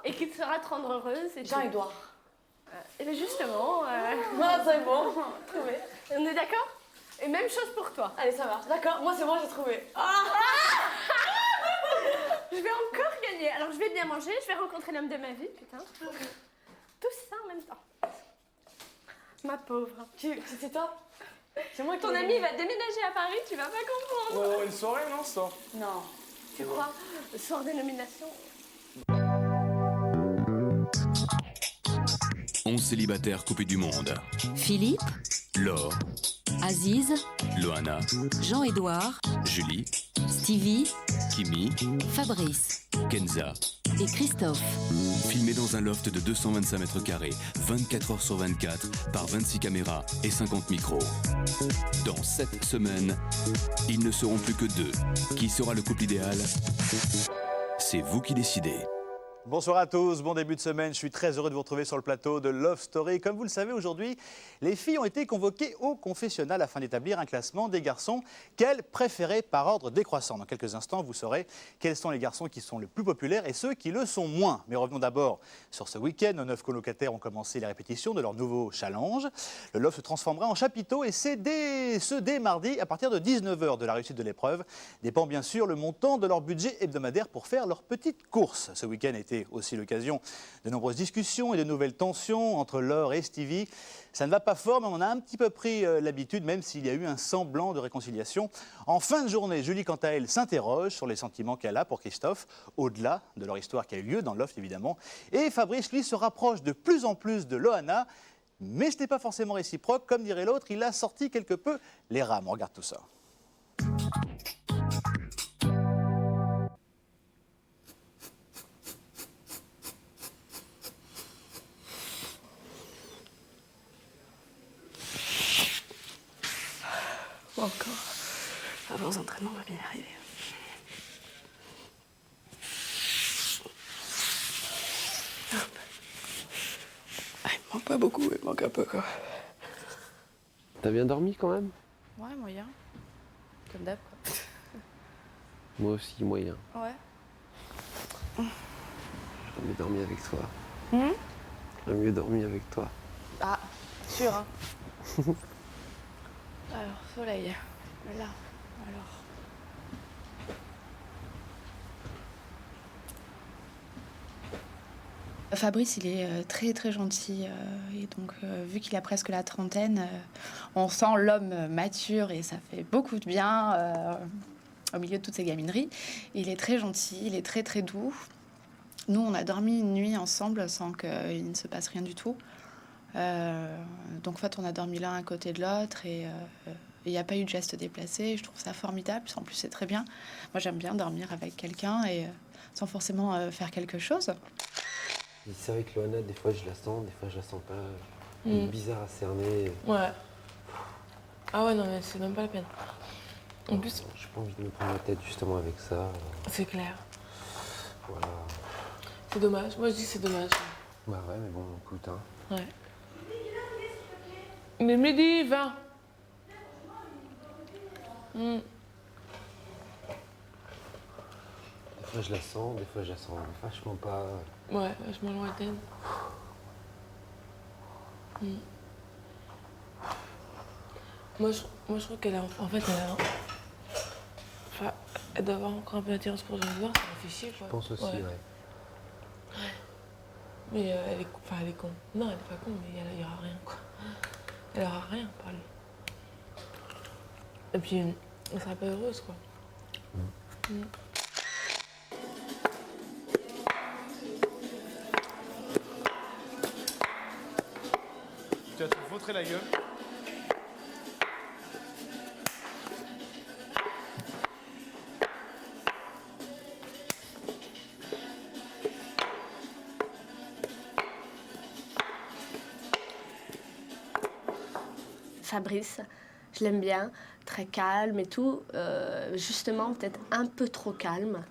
et qui saura te rendre heureuse. Jean-Édouard. Et bien justement... Non, c'est bon, trouvé. On est d'accord? Et même chose pour toi. Allez, ça marche. D'accord, moi c'est bon, j'ai trouvé. Je vais encore gagner. Alors je vais bien manger, je vais rencontrer l'homme de ma vie, putain. Tout ça en même temps. Ma pauvre. C'est toi? C'est moi qui... Ton ami va déménager à Paris, tu vas pas comprendre. Ouais, une soirée, non, ça? Non. Tu crois? Le soir des nominations. 11 célibataires coupés du monde. Philippe, Laure, Aziz, Loana, Jean-Édouard, Julie, Stevie, Kimi, Fabrice Kenza. et Christophe. Filmés dans un loft de 225 mètres carrés, 24 heures sur 24, par 26 caméras et 50 micros. Dans 7 semaines, ils ne seront plus que 2. Qui sera le couple idéal? C'est vous qui décidez. Bonsoir à tous, bon début de semaine. Je suis très heureux de vous retrouver sur le plateau de Love Story. Comme vous le savez, aujourd'hui, les filles ont été convoquées au confessionnal afin d'établir un classement des garçons qu'elles préféraient par ordre décroissant. Dans quelques instants, vous saurez quels sont les garçons qui sont les plus populaires et ceux qui le sont moins. Mais revenons d'abord sur ce week-end. Nos 9 colocataires ont commencé les répétitions de leur nouveau challenge. Le Love se transformera en chapiteau et c'est dès mardi à partir de 19h. De la réussite de l'épreuve dépend bien sûr le montant de leur budget hebdomadaire pour faire leur petite course. Ce week-end a été aussi l'occasion de nombreuses discussions et de nouvelles tensions entre Laure et Stevie. Ça ne va pas fort, mais on a un petit peu pris l'habitude, même s'il y a eu un semblant de réconciliation. En fin de journée, Julie, quant à elle, s'interroge sur les sentiments qu'elle a pour Christophe, au-delà de leur histoire qui a eu lieu dans le loft, évidemment. Et Fabrice, lui, se rapproche de plus en plus de Loana, mais ce n'est pas forcément réciproque. Comme dirait l'autre, il a sorti quelque peu les rames. On regarde tout ça. Encore. Avant aux entraînements, on va bien y arriver. Hop. Ah, il me manque pas beaucoup, il me manque un peu quoi. T'as bien dormi quand même? Ouais, moyen. Comme d'hab quoi. Moi aussi, moyen. Ouais. J'aurais mieux dormi avec toi. Hum? J'aurais mieux dormi avec toi. Ah, sûr hein. Alors, soleil. Là, alors. Fabrice, il est très très gentil et donc vu qu'il a presque la trentaine, on sent l'homme mature et ça fait beaucoup de bien au milieu de toutes ces gamineries. Il est très gentil, il est très très doux. Nous, on a dormi une nuit ensemble sans qu'il ne se passe rien du tout. Donc en fait, on a dormi l'un à côté de l'autre et il n'y a pas eu de geste déplacé. Je trouve ça formidable. En plus, c'est très bien. Moi, j'aime bien dormir avec quelqu'un et sans forcément faire quelque chose. Et c'est vrai que Loana, des fois je la sens, des fois je la sens pas. Elle est bizarre à cerner. Ouais. Ah ouais, non, mais c'est même pas la peine. En plus, j'ai pas envie de me prendre la tête justement avec ça. c'est clair. Voilà. C'est dommage. Moi, je dis que c'est dommage. Bah ouais, mais bon, écoute, hein. Ouais. Mais midi, 20. Des fois je la sens, des fois je la sens vachement pas. Ouais, vachement lointaine. Moi, je trouve qu'elle a... En fait, elle a... Enfin, elle doit avoir encore un peu d'attirance pour Jean-Édouard, ça m'a fait chier, quoi. Je pense aussi, ouais. Mais elle est... Enfin, elle est con. Non, elle est pas con, mais il y aura rien, quoi. Elle aura rien par lui. Et puis, elle sera pas heureuse, quoi. Tu vas te vautrer la gueule. Fabrice, je l'aime bien, très calme et tout. Justement, peut-être un peu trop calme.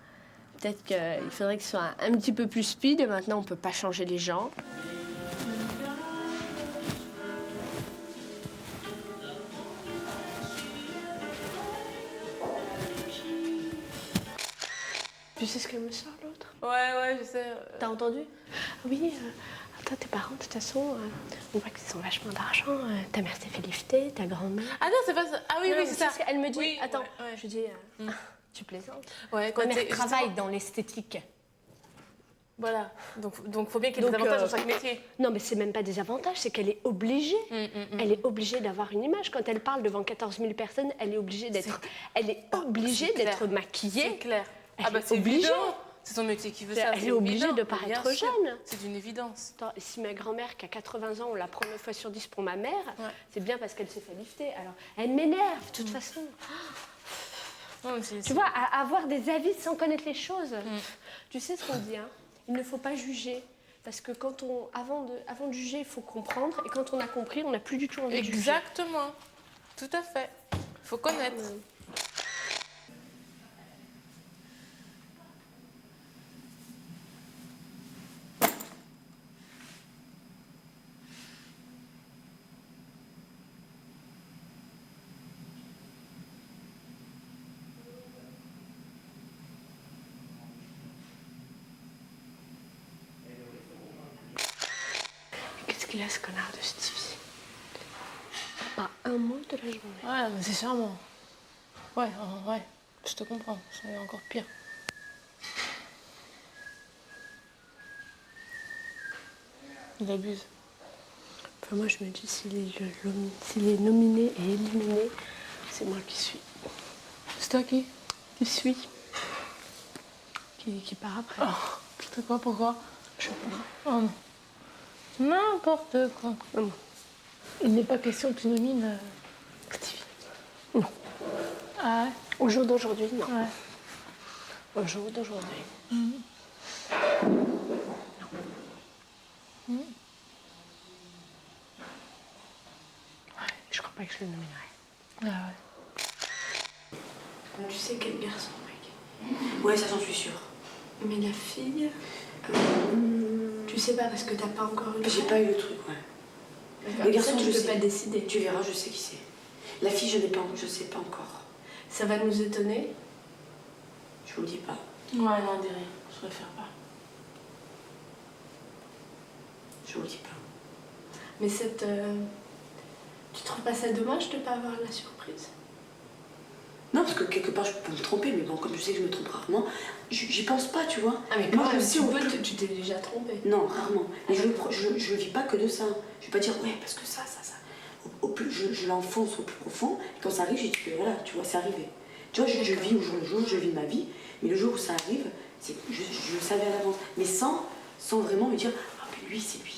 Peut-être qu'il faudrait qu'il soit un petit peu plus speed. Et maintenant, on ne peut pas changer les gens. Tu sais ce qu'elle me sort, l'autre? Ouais, je sais. T'as entendu? Oui, toi, tes parents, de toute façon, on voit qu'ils ont vachement d'argent. Ta mère s'est fait lifter, ta grand-mère. Ah non, c'est pas ça. Ah oui, Non, oui, mais c'est ça. tu sais, elle me dit, Oui, attends, ouais. je lui dis, tu plaisantes? Ouais, Ma mère t'es- travaille dans l'esthétique. Voilà. Donc faut bien qu'il y ait des Donc, avantages dans chaque métier. Non, mais c'est même pas des avantages, c'est qu'elle est obligée. Elle est obligée d'avoir une image. Quand elle parle devant 14 000 personnes, elle est obligée d'être, C'est clair. d'être maquillée. C'est clair. Elle Ah bah est c'est obligée. évident. C'est son métier qui veut ça. Elle c'est est obligée évident. de pas Bien être sûr. jeune. C'est une évidence. Attends, si ma grand-mère qui a 80 ans, on la prend 9 fois sur 10 pour ma mère, c'est bien parce qu'elle s'est fait lifter. Alors, elle m'énerve, de toute façon. Non, mais Tu vois, avoir des avis sans connaître les choses. Tu sais ce qu'on dit, hein? Il ne faut pas juger. Parce que avant de juger, il faut comprendre. Et quand on a compris, on n'a plus du tout envie de juger. Exactement. Tout à fait. Faut connaître. Qu'est-ce qu'il a, ce connard de Stevie? Pas un mot de la journée. Ouais, mais c'est charmant. Ouais, je te comprends. C'est encore pire. Il abuse. Enfin, moi, je me dis, s'il est nominé et éliminé, c'est moi qui suis. C'est toi qui Qui part après. Oh, putain quoi, pourquoi? Je sais pas. Oh non. N'importe quoi. Non. Il n'est pas question que tu nomines Stevie. Non. Ah ouais? Au jour d'aujourd'hui, non. Ouais. Au jour d'aujourd'hui. Je crois pas que je le nominerai. Ah ouais. Tu sais quel garçon, mec? Ouais, ça j'en suis sûre. Mais la fille, tu sais pas parce que t'as pas encore eu. J'ai pas eu le truc, ouais. D'accord. Le garçon, tu je peux sais. pas décider. Tu verras, je sais qui c'est. La fille, je sais pas encore. Ça va nous étonner. Je vous le dis pas. Ouais, non, dis rien. Je préfère pas. Je vous le dis pas. Mais cette, tu trouves pas ça dommage de pas avoir la surprise? Non, parce que quelque part, je peux me tromper, mais bon, comme je sais que je me trompe rarement, j'y pense pas, tu vois. Ah mais Moi, quand je même, sais, tu t'es déjà trompée. Non, rarement. Mais je le vis pas que de ça. Je vais pas dire, ouais, parce que ça. Au plus, je l'enfonce au plus profond, et quand ça arrive, je dis, voilà, tu vois, c'est arrivé. Tu vois, je vis au jour le jour, je vis ma vie, mais le jour où ça arrive, je le savais à l'avance. Mais sans vraiment me dire, ah, puis lui, c'est lui,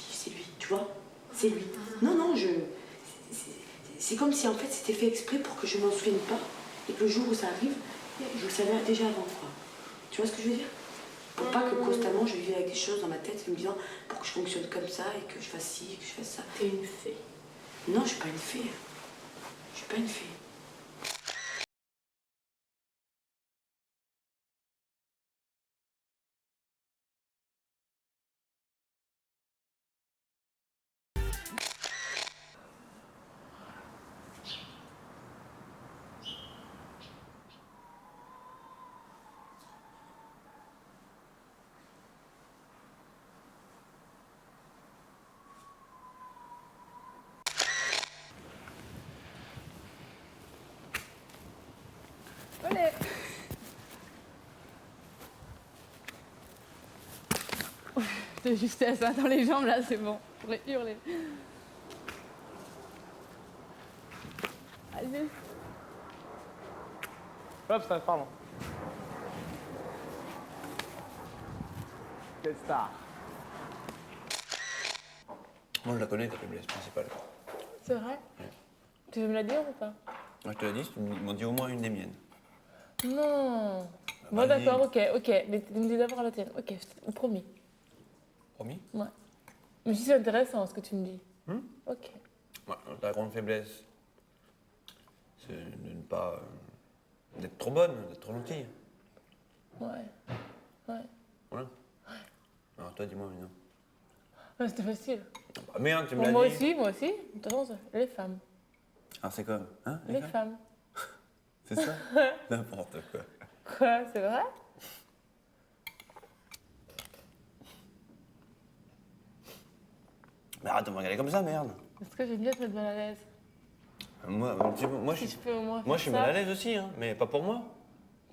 tu vois, c'est lui. Non, c'est comme si en fait c'était fait exprès pour que je m'en souvienne pas, et que le jour où ça arrive, je le savais déjà avant, quoi. Tu vois ce que je veux dire? Pour pas que constamment je vive avec des choses dans ma tête, en me disant, pour que je fonctionne comme ça, et que je fasse ci, et que je fasse ça. T'es une fée. Non, je suis pas une fée. Je suis pas une fée. J'ai juste ça dans les jambes là, c'est bon. Je pourrais hurler. Allez. Hop, ça, pardon. Quelle star. Moi, je la connais, ta faiblesse principale. C'est vrai? Ouais. Tu veux me la dire ou pas? Moi, je te l'ai dit, ils m'ont dit au moins une des miennes. Non. Bon, Bah, d'accord, ok. Mais tu me dis d'abord la tienne. Ok, promis. Promis? Ouais. Mais si c'est intéressant ce que tu me dis. Ok. Ouais, ta grande faiblesse, c'est de ne pas. D'être trop bonne, d'être trop gentille. Ouais. Voilà. Alors, toi, dis-moi une. Ouais, c'était facile. Bah, merde, tu me Bon, l'as moi dit. aussi. De toute façon, les femmes. Alors, c'est comme. Hein? Les femmes. C'est ça? N'importe quoi. Quoi, c'est vrai? Mais arrête de me regarder comme ça, merde. Est-ce que j'aime bien te mettre mal à l'aise? Moi, Si je peux au moins moi, je suis faire mal à ça. l'aise aussi, hein, mais pas pour moi.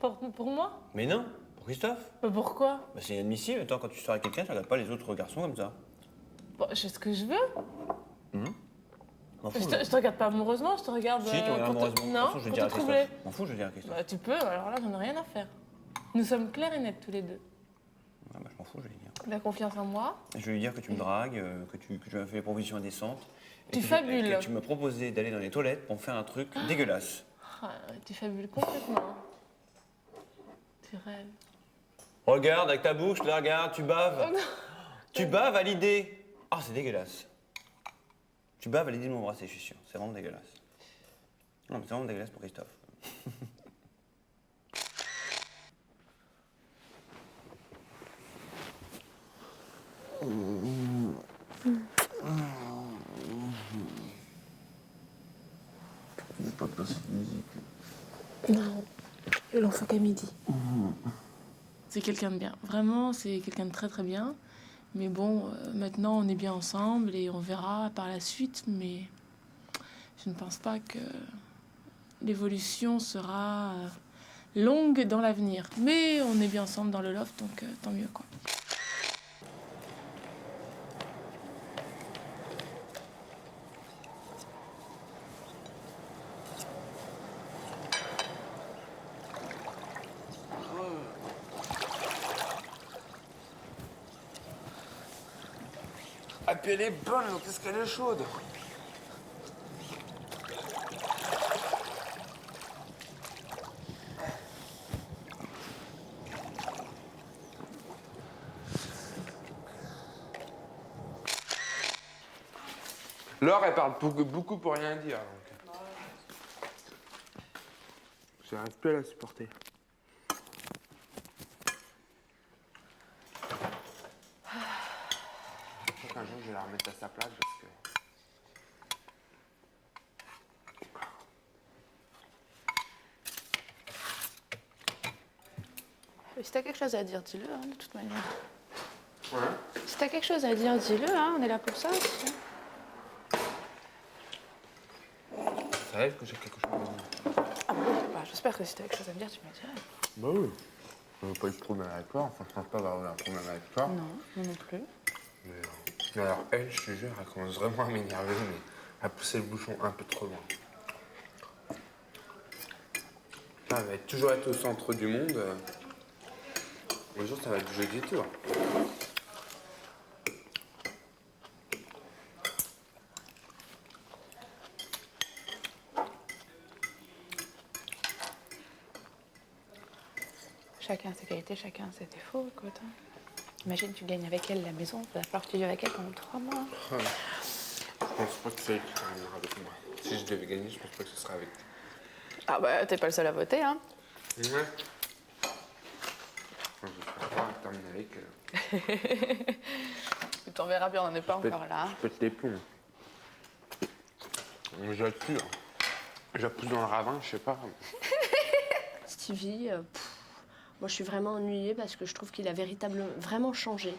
Pour moi? Mais non, pour Christophe. Pourquoi? Bah, c'est inadmissible. Toi, quand tu sors avec quelqu'un, tu regardes pas les autres garçons comme ça. Bon, je fais ce que je veux. M'en Je fous. te regarde pas amoureusement, je te regarde. Si, tu regardes pour te- amoureusement. Non, De toute façon, je vais pour dire te à troubler. Christophe. M'en fous, je vais dire à Christophe. Bah, tu peux, alors là, j'en ai rien à faire. Nous sommes clairs et nets tous les deux. Ouais, bah, je m'en fous, je vais lui dire. La confiance en moi. Je vais lui dire que tu me dragues, que tu m'as fait des propositions indécentes. et Tu que fabules. que tu m'as proposé d'aller dans les toilettes pour faire un truc dégueulasse. Ah, tu fabules complètement. Tu rêves. Regarde, avec ta bouche, là, regarde, tu baves. Oh non. Tu baves à l'idée. Ah, c'est dégueulasse. Tu baves à l'idée de m'embrasser, je suis sûr. C'est vraiment dégueulasse. Non, mais c'est vraiment dégueulasse pour Christophe. Non, il en faut qu'à midi. C'est quelqu'un de bien. Vraiment, c'est quelqu'un de très très bien. Mais bon, maintenant on est bien ensemble et on verra par la suite. Mais je ne pense pas que l'évolution sera longue dans l'avenir. Mais on est bien ensemble dans le loft, donc tant mieux quoi. Ah, puis elle est bonne, qu'est-ce qu'elle est chaude. Laure, elle parle beaucoup pour rien dire. Donc. J'arrive plus à la supporter. Je crois qu'un jour, je vais la remettre à sa place parce que... Si t'as quelque chose à dire, dis-le, hein, de toute manière. Ouais. Si t'as quelque chose à dire, dis-le, hein, on est là pour ça aussi. Ça arrive que j'ai quelque chose à dire. Ah bon, bah, j'espère que si t'as quelque chose à me dire, tu me le dirais. Bah oui. Je veux pas eu de problème avec toi. Enfin, je pense pas avoir eu un problème avec toi. Non, moi non plus. Mais alors, elle, je te jure, elle commence vraiment à m'énerver, mais à pousser le bouchon un peu trop loin. Putain, elle va toujours être au centre du monde. Un jour, ça va bouger du tout. Chacun a ses qualités, chacun a ses défauts, écoute. Hein. Imagine, tu gagnes avec elle la maison, il va falloir que tu vives avec elle pendant 3 mois. Ouais. Je pense pas que c'est elle qui terminera avec moi. Si je devais gagner, je pense pas que ce sera avec toi. Ah bah, t'es pas le seul à voter, hein. Ouais. Je vais pas terminer avec elle. Tu t'en verras bien, on n'en est pas encore là. Je pète les plombs. Je la tue. Je la pousse dans le ravin, je sais pas. Stevie, moi je suis vraiment ennuyée parce que je trouve qu'il a véritablement vraiment changé.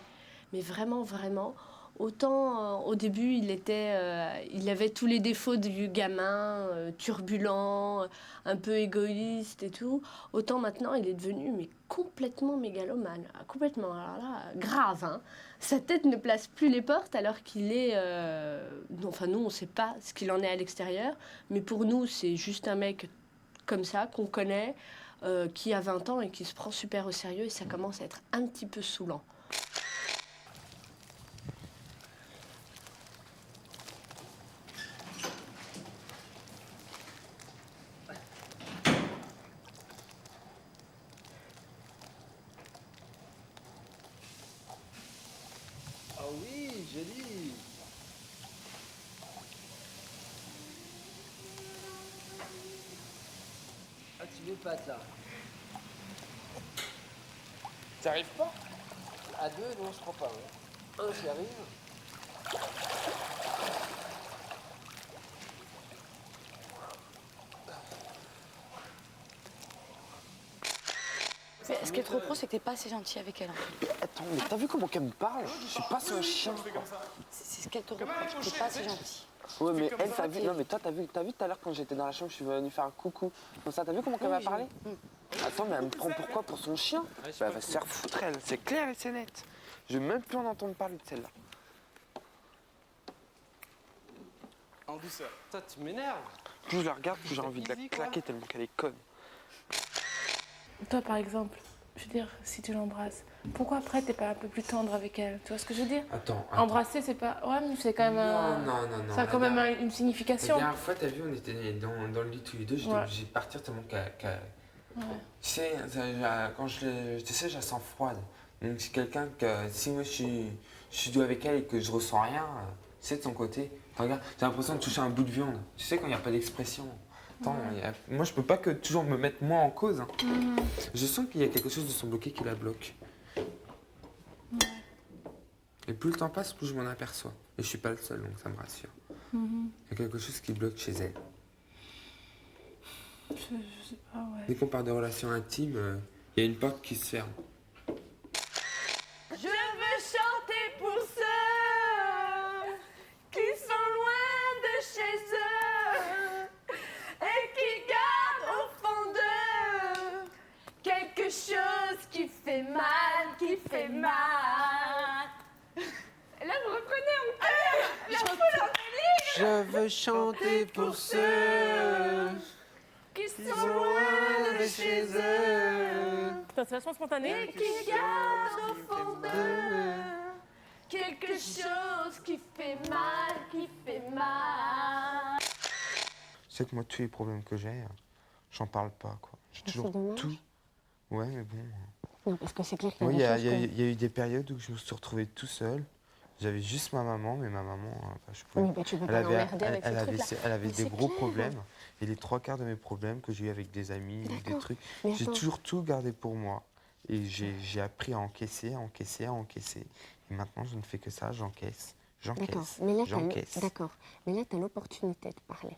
Mais vraiment, vraiment. Autant au début, il avait tous les défauts du gamin, turbulent, un peu égoïste et tout. Autant maintenant, il est devenu mais complètement mégalomane. Complètement, alors là, grave. Hein. Sa tête ne place plus les portes alors qu'il est... Enfin, nous, on ne sait pas ce qu'il en est à l'extérieur. Mais pour nous, c'est juste un mec comme ça, qu'on connaît, qui a 20 ans et qui se prend super au sérieux. Et ça commence à être un petit peu saoulant. Ah oui, joli. Ah, tu m'épates là. T'arrives pas? À 2, non, je crois pas. Ouais. 1, j'y arrive. Ce qui est trop pro, c'est que t'es pas assez gentil avec elle. Attends, mais t'as vu comment qu'elle me parle? Je suis pas ce chien. C'est ce qu'elle te reproche, t'es pas assez gentil. Ouais, mais elle, t'as vu? Non, mais toi, t'as vu tout à l'heure quand j'étais dans la chambre, je suis venu faire un coucou. Donc ça, t'as vu comment qu'elle m'a parlé? Attends, mais elle me prend pourquoi? Pour son chien? Bah, elle va se faire foutre, elle. C'est clair et c'est net. Je vais même plus en entendre parler de celle-là. En douceur. Toi, tu m'énerves. Plus je la regarde, plus j'ai envie de la claquer tellement qu'elle est conne. Toi, par exemple, je veux dire, si tu l'embrasses, pourquoi après t'es pas un peu plus tendre avec elle? Tu vois ce que je veux dire? Attends. Embrasser, c'est pas. Ouais, mais c'est quand même un. Non. Ça a quand même une La signification. dernière fois, t'as vu, on était dans le lit tous les deux, j'étais obligé de partir tellement qu'elle. Ouais. Tu sais, quand tu sais, je la sens froide. Donc c'est quelqu'un que si moi je suis doux avec elle et que je ressens rien, tu sais, de son côté, regarde, j'ai l'impression de toucher un bout de viande. Tu sais, quand il n'y a pas d'expression. Attends, moi je peux pas que toujours me mettre moi en cause. Hein. Je sens qu'il y a quelque chose de son bloqué qui la bloque. Et plus le temps passe, plus je m'en aperçois. Et je suis pas le seul, donc ça me rassure. Il y a quelque chose qui bloque chez elle. Je sais pas, ouais. Dès qu'on parle de relations intimes, il y a une porte qui se ferme. Je veux chanter pour ceux qui sont loin de chez eux et qui gardent au fond d'eux quelque chose qui fait mal, qui fait mal. Et là, vous reprenez en chœur, la foule en délire. Je veux chanter pour ceux Qui sont loin de chez eux Putain, c'est vachement spontané. et qui gardent au fond d'eux quelque chose qui fait mal, qui fait mal. Tu sais que moi, tous les problèmes que j'ai, j'en parle pas, quoi. J'ai toujours tout. Ouais, mais bon. Non, parce que c'est clair qu'il Moi, y a des choses il y a eu des périodes où je me suis retrouvé tout seul. J'avais juste ma maman, mais ma maman, je pouvais... Oui, mais tu peux pas l'emmerder avec ce truc-là. Elle avait Mais des c'est gros clair. problèmes. Et les 3/4 de mes problèmes que j'ai eu avec des amis, ou des D'accord. trucs, Mais j'ai attends. toujours tout gardé pour moi. Et j'ai appris à encaisser, à encaisser, à encaisser. Et maintenant, je ne fais que ça, j'encaisse, D'accord, j'encaisse, mais là, j'encaisse. t'as l'opportunité de parler.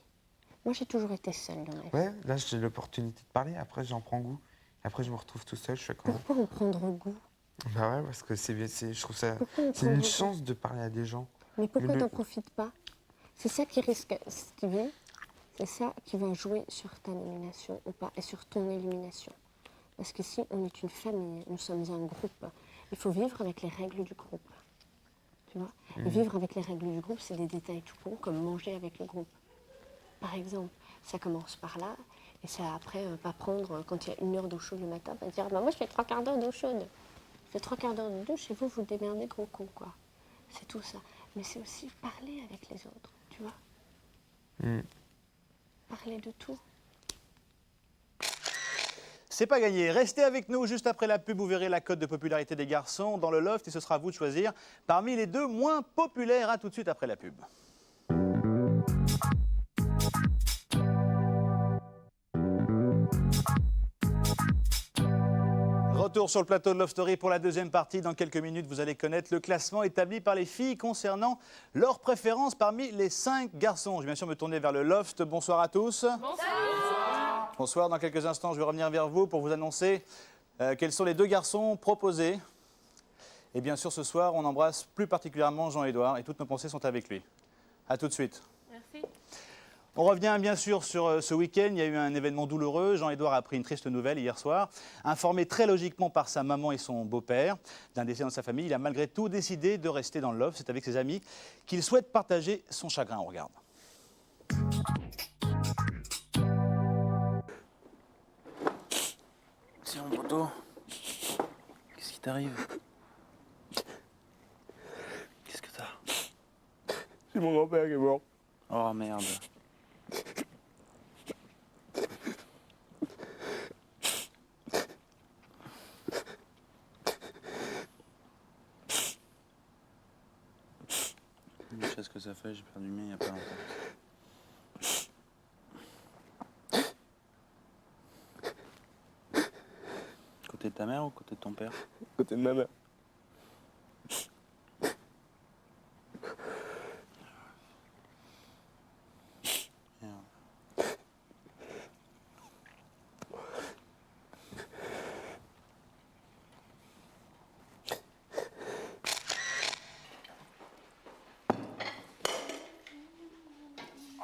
Moi, j'ai toujours été seule dans ma vie. Ouais, là, j'ai l'opportunité de parler. Après, j'en prends goût. Après, je me retrouve tout seul. Je fais comment? Pourquoi en prendre goût? Bah ouais, parce que je trouve ça... Pourquoi en C'est une prendre goût? chance de parler à des gens. Mais pourquoi Le- t'en profites pas? C'est ça qui risque, si tu veux, c'est ça qui va jouer sur ta nomination ou pas, et sur ton élimination. Parce qu'ici, on est une famille, nous sommes un groupe. Il faut vivre avec les règles du groupe. Tu vois? Et vivre avec les règles du groupe, c'est des détails tout cons, comme manger avec le groupe. Par exemple, ça commence par là, et ça après, pas prendre, quand il y a 1 heure d'eau chaude le matin, pas dire, bah, moi je fais 3/4 d'heure d'eau chaude. Je fais 3/4 d'heure de douche, et vous, vous démerdez gros con, quoi. C'est tout ça. Mais c'est aussi parler avec les autres, tu vois? Parler de tout. C'est pas gagné. Restez avec nous juste après la pub. Vous verrez la cote de popularité des garçons dans le loft et ce sera à vous de choisir parmi les 2 moins populaires. À tout de suite après la pub. Retour sur le plateau de Love Story pour la deuxième partie. Dans quelques minutes, vous allez connaître le classement établi par les filles concernant leurs préférences parmi les 5 garçons. Je vais bien sûr me tourner vers le loft. Bonsoir à tous. Bonsoir. Bonsoir. Dans quelques instants, je vais revenir vers vous pour vous annoncer quels sont les 2 garçons proposés. Et bien sûr, ce soir, on embrasse plus particulièrement Jean-Édouard et toutes nos pensées sont avec lui. À tout de suite. Merci. On revient bien sûr sur ce week-end. Il y a eu un événement douloureux. Jean-Édouard a appris une triste nouvelle hier soir. Informé très logiquement par sa maman et son beau-père d'un décès dans sa famille, il a malgré tout décidé de rester dans le loft. C'est avec ses amis qu'il souhaite partager son chagrin. On regarde. C'est mon poteau. Qu'est-ce qui t'arrive? Qu'est-ce que t'as? C'est mon grand-père qui est mort. Oh merde. Je sais ce que ça fait, j'ai perdu le mien il y a pas longtemps. Côté de ta mère ou côté de ton père? Côté de ma mère.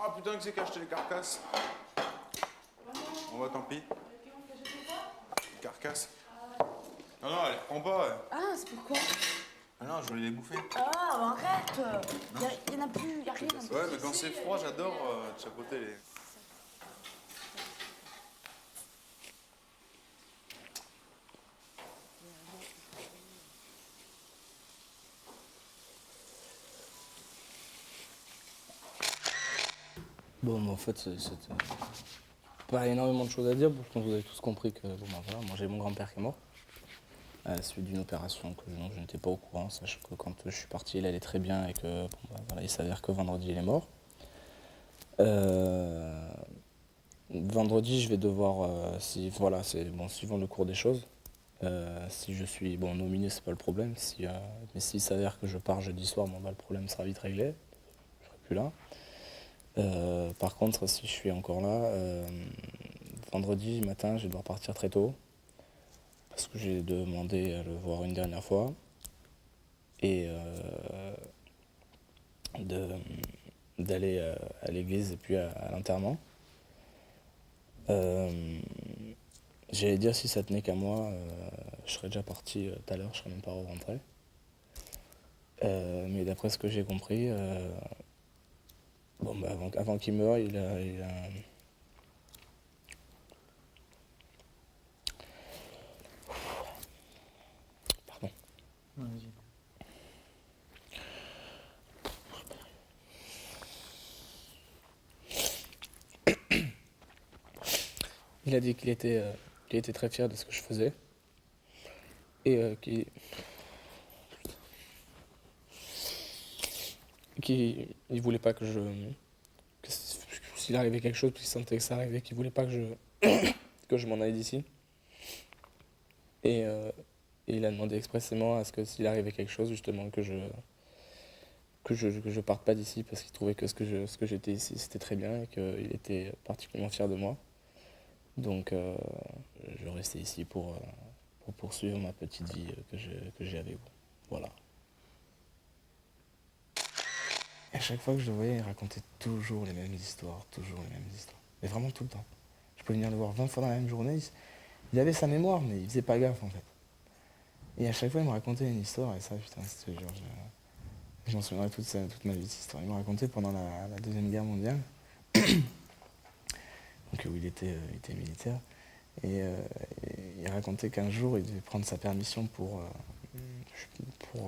Ah putain, que c'est qu'acheter les carcasses. Bon bah tant pis. Les carcasses. Non, non, elle reprend pas. Ah, c'est pourquoi? Ah non, je voulais les bouffer. Ah, arrête. Il y en a plus, il y a rien. Ouais, mais quand c'est froid, j'adore chapeauter les... Bon, en fait, c'est pas énormément de choses à dire. Je pense que vous avez tous compris que voilà, moi j'ai mon grand-père qui est mort à la suite d'une opération que je n'étais pas au courant, sachant que quand je suis parti, il allait très bien et que voilà, il s'avère que vendredi il est mort. Vendredi, je vais devoir, suivant le cours des choses, si je suis nominé, c'est pas le problème. Mais s'il s'avère que je pars jeudi soir, le problème sera vite réglé. Je serai plus là. Par contre, si je suis encore là, vendredi matin, je vais devoir partir très tôt parce que j'ai demandé à le voir une dernière fois et d'aller à l'église et puis à l'enterrement. J'allais dire si ça tenait qu'à moi, je serais déjà parti tout à l'heure, je serais même pas rentré. Mais d'après ce que j'ai compris, avant qu'il meure, il a... Pardon. Il a dit qu'il était très fier de ce que je faisais et qu'il voulait pas que s'il arrivait quelque chose, puis il sentait que ça arrivait, qu'il voulait pas que je m'en aille d'ici. Et il a demandé expressément à ce que s'il arrivait quelque chose, justement, que je parte pas d'ici parce qu'il trouvait que ce que j'étais ici, c'était très bien et qu'il était particulièrement fier de moi. Donc je restais ici pour poursuivre ma petite vie que j'ai avec vous. Voilà. Et à chaque fois que je le voyais, il racontait toujours les mêmes histoires. Mais vraiment tout le temps. Je pouvais venir le voir 20 fois dans la même journée. Il avait sa mémoire, mais il faisait pas gaffe en fait. Et à chaque fois, il me racontait une histoire, et ça, putain, c'était genre... Je m'en souviendrai toute ma vie, cette histoire. Il me racontait pendant la Deuxième Guerre mondiale, donc où il était militaire, et il racontait qu'un jour, il devait prendre sa permission pour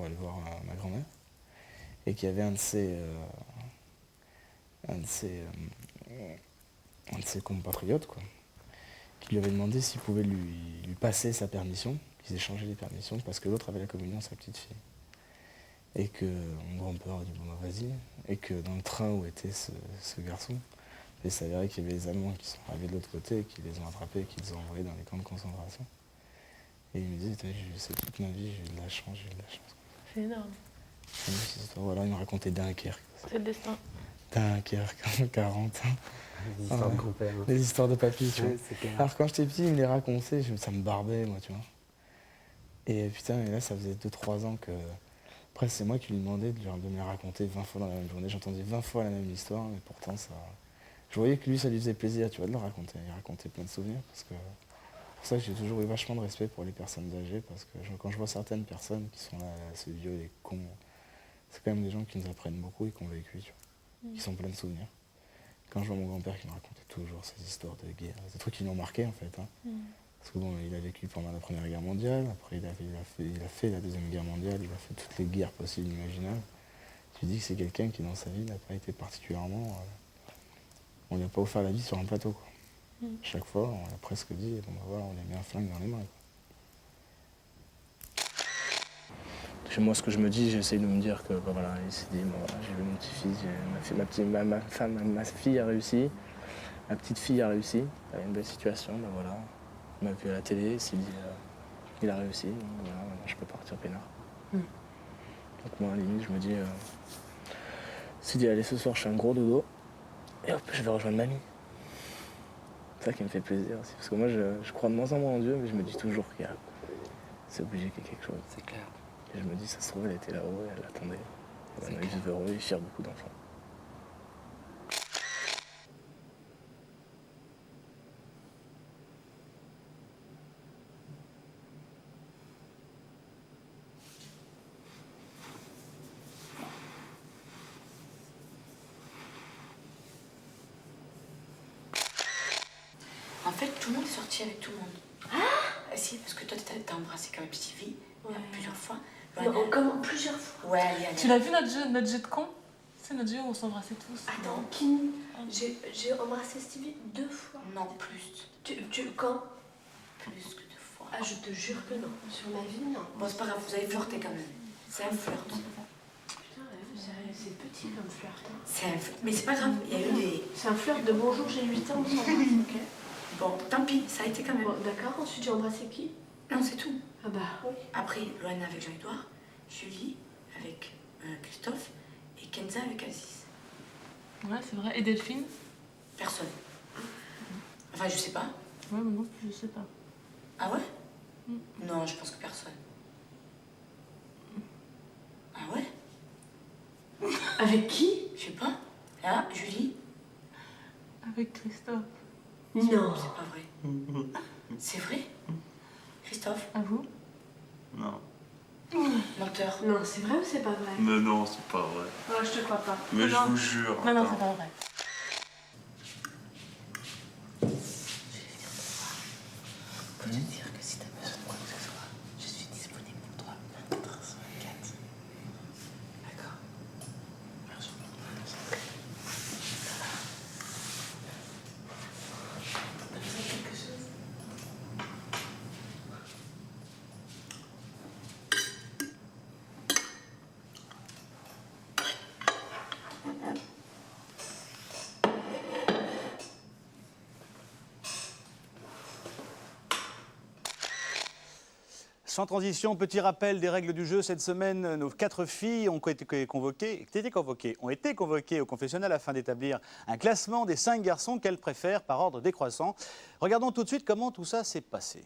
aller voir ma grand-mère, et qu'il y avait un de ses compatriotes, quoi, qui lui avait demandé s'il pouvait lui passer sa permission, qu'ils échangeaient les permissions, parce que l'autre avait la communion, sa petite fille. Et que mon grand-père a dit bon bah vas-y, et que dans le train où était ce garçon, il s'avérait qu'il y avait les Allemands qui sont arrivés de l'autre côté, et qui les ont attrapés, et qui les ont envoyés dans les camps de concentration. Et il me dit, c'est toute ma vie, j'ai eu de la chance. C'est énorme. Voilà, il me racontait Dunkerque. C'est le destin. Dunkerque, 40 ans. Les histoires de grand-père. Hein. Les histoires de papy, tu vois. Clair. Alors quand j'étais petit, il me les racontait, ça me barbait, moi, tu vois. Et putain, et là, ça faisait 2-3 ans que... Après, c'est moi qui lui demandais de me les raconter 20 fois dans la même journée. J'entendais 20 fois la même histoire, mais pourtant, ça... Je voyais que lui, ça lui faisait plaisir, tu vois, de le raconter. Il racontait plein de souvenirs, parce que... Pour ça, j'ai toujours eu vachement de respect pour les personnes âgées, parce que quand je vois certaines personnes qui sont là, ces vieux, les cons, c'est quand même des gens qui nous apprennent beaucoup et qui ont vécu, tu vois, qui sont pleins de souvenirs. Quand je vois mon grand-père qui me racontait toujours ces histoires de guerre, des trucs qui l'ont marqué, en fait, hein. Parce que bon, il a vécu pendant la Première Guerre mondiale, après il a fait la Deuxième Guerre mondiale, il a fait toutes les guerres possibles, imaginables. Tu dis que c'est quelqu'un qui, dans sa vie, n'a pas été particulièrement... on lui a pas offert la vie sur un plateau, quoi. Chaque fois, on a presque dit, bon bah voilà, on lui a mis un flingue dans les mains, quoi. Chez moi, ce que je me dis, j'essaye de me dire que, bah voilà, il s'est dit, bon, voilà, j'ai vu mon petit-fils, ma fille a réussi, ma petite fille a réussi, elle a une belle situation, ben voilà. Il m'a vu à la télé, il s'est dit, il a réussi, donc voilà, maintenant je peux partir peinard. Donc moi, à la limite, je me dis, il s'est dit, allez, ce soir, je fais un gros dodo, et hop, je vais rejoindre mamie. C'est ça qui me fait plaisir aussi, parce que moi, je crois de moins en moins en Dieu, mais je me dis toujours qu'il y a... C'est obligé qu'il y ait quelque chose. C'est clair. Et je me dis, ça se trouve, elle était là-haut, elle l'attendait. Elle vivait heureux et fière beaucoup d'enfants. fait, tout le monde est sorti avec tout le monde. Si, parce que toi, t'as embrassé quand même Stevie plusieurs fois. Non, comment plusieurs fois? Ouais, Tu l'as vu notre jeu de con? C'est notre jeu où on s'embrassait tous. Attends, Kim, j'ai embrassé Stevie 2 fois. Non, plus. Quand? Plus que 2 fois. Ah, je te jure que non. Sur ma vie, non. Bon, c'est pas grave, vous avez flirté quand même. C'est un flirt. Putain, c'est petit comme flirt. Hein. C'est un flirt. Mais c'est pas grave, il y a eu des... C'est un flirt de bonjour, j'ai 8 ans, on s'embrasse, ok? Bon, tant pis, ça a été quand même. Bon, d'accord, ensuite j'ai embrassé qui? Non, c'est tout. Ah bah oui. Après, Loana avec Jean-Edouard, Julie avec Christophe et Kenza avec Aziz. Ouais, c'est vrai. Et Delphine? Personne. Enfin, je sais pas. Ouais, mais non, je sais pas. Ah ouais? Non, je pense que personne. Ah ouais? Avec qui? Je sais pas. Là, Julie? Avec Christophe. Non. C'est pas vrai. C'est vrai? Christophe? À vous? Non. Menteur. Non, c'est vrai ou c'est pas vrai? Mais non, c'est pas vrai. Ouais, je te crois pas. Mais je Non. vous jure. Non, non, attends. c'est pas vrai. Pour te dire que si t'as besoin de quoi que ce soit, je suis disponible pour toi 24 sur 24. D'accord? Merci. T'as besoin de quelque chose? Sans transition, petit rappel des règles du jeu. Cette semaine, nos 4 filles ont été convoquées au confessionnal afin d'établir un classement des 5 garçons qu'elles préfèrent par ordre décroissant. Regardons tout de suite comment tout ça s'est passé.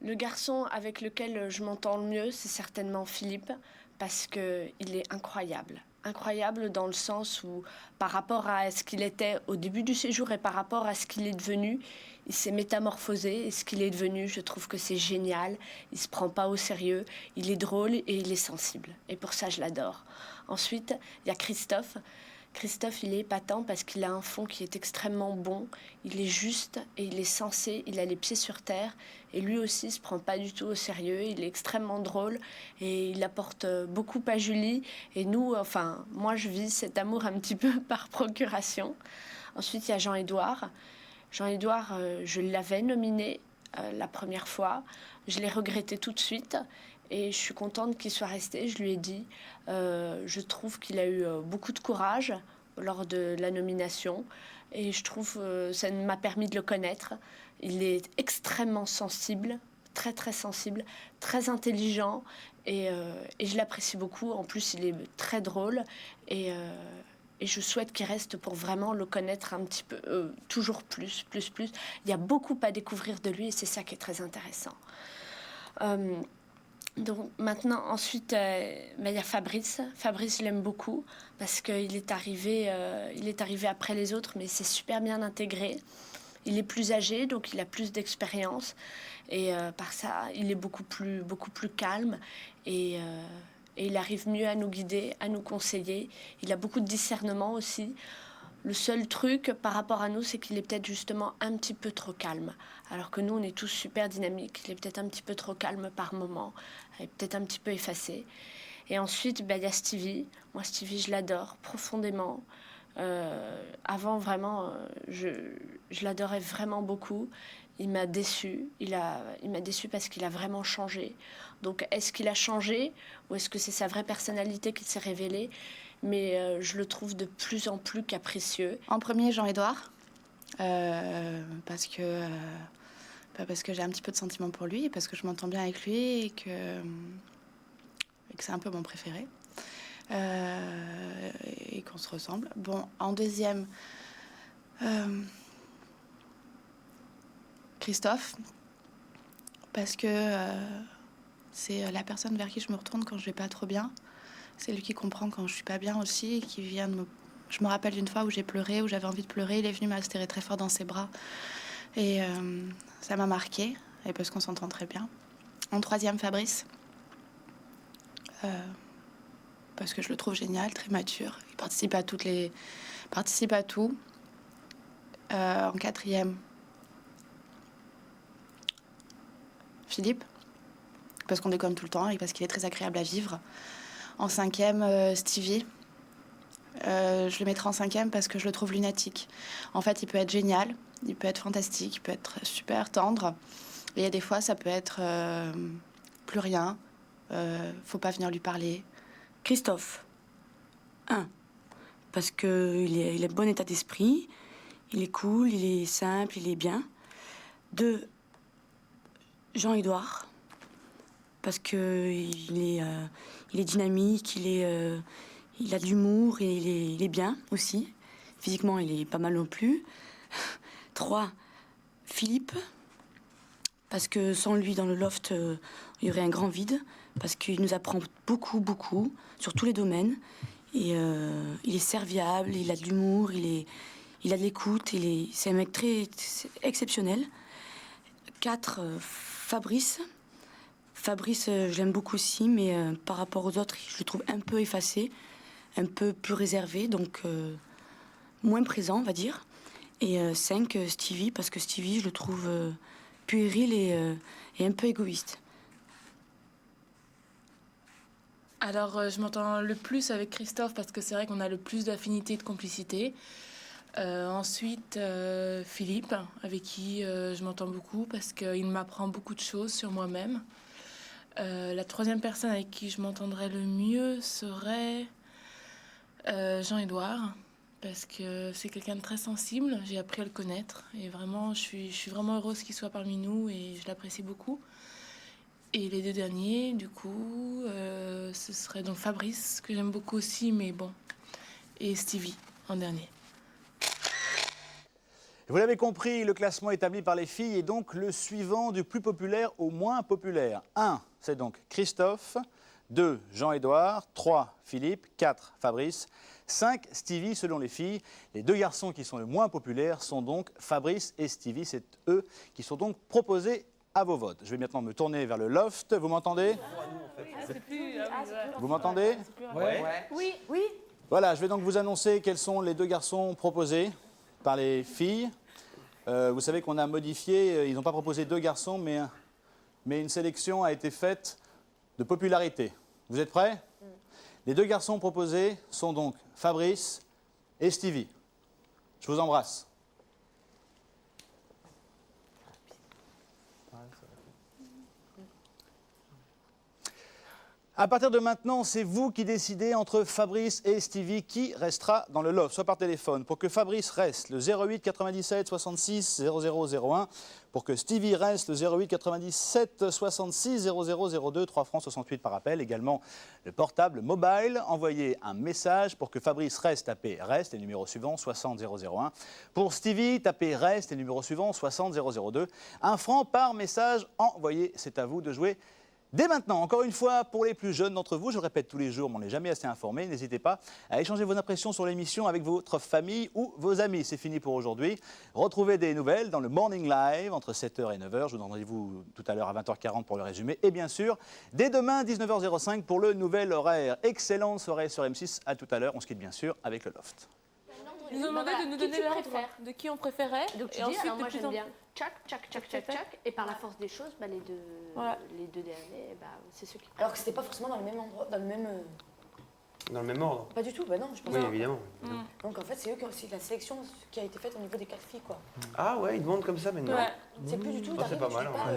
Le garçon avec lequel je m'entends le mieux, c'est certainement Philippe, parce qu'il est incroyable. Incroyable dans le sens où, par rapport à ce qu'il était au début du séjour et par rapport à ce qu'il est devenu, il s'est métamorphosé. Et ce qu'il est devenu, je trouve que c'est génial. Il ne se prend pas au sérieux, il est drôle et il est sensible. Et pour ça, je l'adore. Ensuite, il y a Christophe. Christophe, il est épatant parce qu'il a un fond qui est extrêmement bon. Il est juste et il est sensé, il a les pieds sur terre. Et lui aussi, il ne se prend pas du tout au sérieux. Il est extrêmement drôle et il apporte beaucoup à Julie. Et nous, enfin, moi, je vis cet amour un petit peu par procuration. Ensuite, il y a Jean-Edouard. Jean-Edouard, je l'avais nominé la première fois. Je l'ai regretté tout de suite. Et je suis contente qu'il soit resté. Je lui ai dit, je trouve qu'il a eu beaucoup de courage lors de la nomination. Et je trouve que ça m'a permis de le connaître. Il est extrêmement sensible, très très sensible, très intelligent. Et je l'apprécie beaucoup. En plus, il est très drôle. Et je souhaite qu'il reste pour vraiment le connaître un petit peu, toujours plus. Il y a beaucoup à découvrir de lui et c'est ça qui est très intéressant. Donc maintenant, ensuite, il y a Fabrice. Fabrice, je l'aime beaucoup parce qu'il est arrivé après les autres, mais c'est super bien intégré. Il est plus âgé, donc il a plus d'expérience. Et par ça, il est beaucoup plus calme. Et il arrive mieux à nous guider, à nous conseiller. Il a beaucoup de discernement aussi. Le seul truc par rapport à nous, c'est qu'il est peut-être justement un petit peu trop calme. Alors que nous, on est tous super dynamiques. Il est peut-être un petit peu trop calme par moment. Il est peut-être un petit peu effacé. Et ensuite, il y a Stevie. Moi, Stevie, je l'adore profondément. Avant, vraiment, je l'adorais vraiment beaucoup. Il m'a déçue. Il m'a déçue parce qu'il a vraiment changé. Donc, est-ce qu'il a changé ou est-ce que c'est sa vraie personnalité qui s'est révélée ? Mais je le trouve de plus en plus capricieux. En premier, Jean-Edouard, parce que j'ai un petit peu de sentiment pour lui, et parce que je m'entends bien avec lui et que c'est un peu mon préféré, et qu'on se ressemble. Bon, en deuxième, Christophe, parce que c'est la personne vers qui je me retourne quand je vais pas trop bien. C'est lui qui comprend quand je suis pas bien aussi et qui vient de me... Je me rappelle d'une fois où j'ai pleuré, où j'avais envie de pleurer. Il est venu m'insérer très fort dans ses bras. Et ça m'a marquée, et parce qu'on s'entend très bien. En troisième, Fabrice. Parce que je le trouve génial, très mature. Il participe à tout. En 4e, Philippe, parce qu'on déconne tout le temps et parce qu'il est très agréable à vivre. En 5e, Stevie. Je le mettrai en 5e parce que je le trouve lunatique. En fait, il peut être génial, il peut être fantastique, il peut être super tendre. Et il y a des fois, ça peut être plus rien. Faut pas venir lui parler. Christophe. 1. Parce qu'il est, il est bon état d'esprit, il est cool, il est simple, il est bien. 2. Jean-Édouard. Parce qu'il est dynamique, il a de l'humour et il est bien aussi. Physiquement, il est pas mal non plus. 3. Philippe. Parce que sans lui, dans le loft, il y aurait un grand vide. Parce qu'il nous apprend beaucoup, beaucoup, sur tous les domaines. Et il est serviable, il a de l'humour, il a de l'écoute. C'est un mec très exceptionnel. 4. Fabrice. Fabrice, je l'aime beaucoup aussi, mais par rapport aux autres, je le trouve un peu effacé, un peu plus réservé, donc moins présent, on va dire. Et 5. Stevie, parce que Stevie, je le trouve puéril et un peu égoïste. Alors, je m'entends le plus avec Christophe parce que c'est vrai qu'on a le plus d'affinité et de complicité. Ensuite, Philippe, avec qui je m'entends beaucoup parce qu'il m'apprend beaucoup de choses sur moi-même. La 3e personne avec qui je m'entendrais le mieux serait Jean-Édouard, parce que c'est quelqu'un de très sensible, j'ai appris à le connaître, et vraiment, je suis vraiment heureuse qu'il soit parmi nous, et je l'apprécie beaucoup. Et les 2 derniers, du coup, ce serait donc Fabrice, que j'aime beaucoup aussi, mais bon, et Stevie, en dernier. Vous l'avez compris, le classement établi par les filles est donc le suivant du plus populaire au moins populaire. 1, c'est donc Christophe. 2, Jean-Édouard. 3, Philippe. 4, Fabrice. 5, Stevie selon les filles. Les 2 garçons qui sont le moins populaires sont donc Fabrice et Stevie. C'est eux qui sont donc proposés à vos votes. Je vais maintenant me tourner vers le loft. Vous m'entendez? Vous m'entendez? Oui, oui. Voilà, je vais donc vous annoncer quels sont les 2 garçons proposés par les filles. Vous savez qu'on a modifié, ils n'ont pas proposé 2 garçons, mais une sélection a été faite de popularité. Vous êtes prêts? Les 2 garçons proposés sont donc Fabrice et Stevie. Je vous embrasse. À partir de maintenant, c'est vous qui décidez entre Fabrice et Stevie qui restera dans le loft, soit par téléphone. Pour que Fabrice reste, le 08 97 66 0001. Pour que Stevie reste, le 08 97 66 0002. 3 francs 68 par appel. Également le portable mobile. Envoyez un message. Pour que Fabrice reste, tapez reste et numéro suivant 60 001. Pour Stevie, tapez reste et numéro suivant 60 002. 1 franc par message envoyé. C'est à vous de jouer. Dès maintenant, encore une fois, pour les plus jeunes d'entre vous, je le répète tous les jours, mais on n'est jamais assez informé, n'hésitez pas à échanger vos impressions sur l'émission avec votre famille ou vos amis. C'est fini pour aujourd'hui. Retrouvez des nouvelles dans le Morning Live entre 7h et 9h. Je vous donne rendez-vous tout à l'heure à 20h40 pour le résumé. Et bien sûr, dès demain, 19h05 pour le nouvel horaire. Excellente soirée sur M6. À tout à l'heure. On se quitte bien sûr avec le Loft. Ils nous ont demandé de nous donner l'ordre de qui on préférait. Donc tu et dis, ensuite, alors moi de plus j'aime en bien tchac, tchac, tchac, tchac, tchac, et par la force des choses, bah, les deux derniers, bah, c'est ceux qui... Alors que c'était pas forcément dans le même endroit, dans le même... Dans le même ordre? Pas du tout, bah non, je pense Oui, pas. évidemment. Donc en fait, c'est eux qui ont aussi la sélection qui a été faite au niveau des 4 filles, quoi. Ah ouais, ils demandent comme ça maintenant? Ouais. C'est plus du tout, Oh, c'est pas mal. Hein.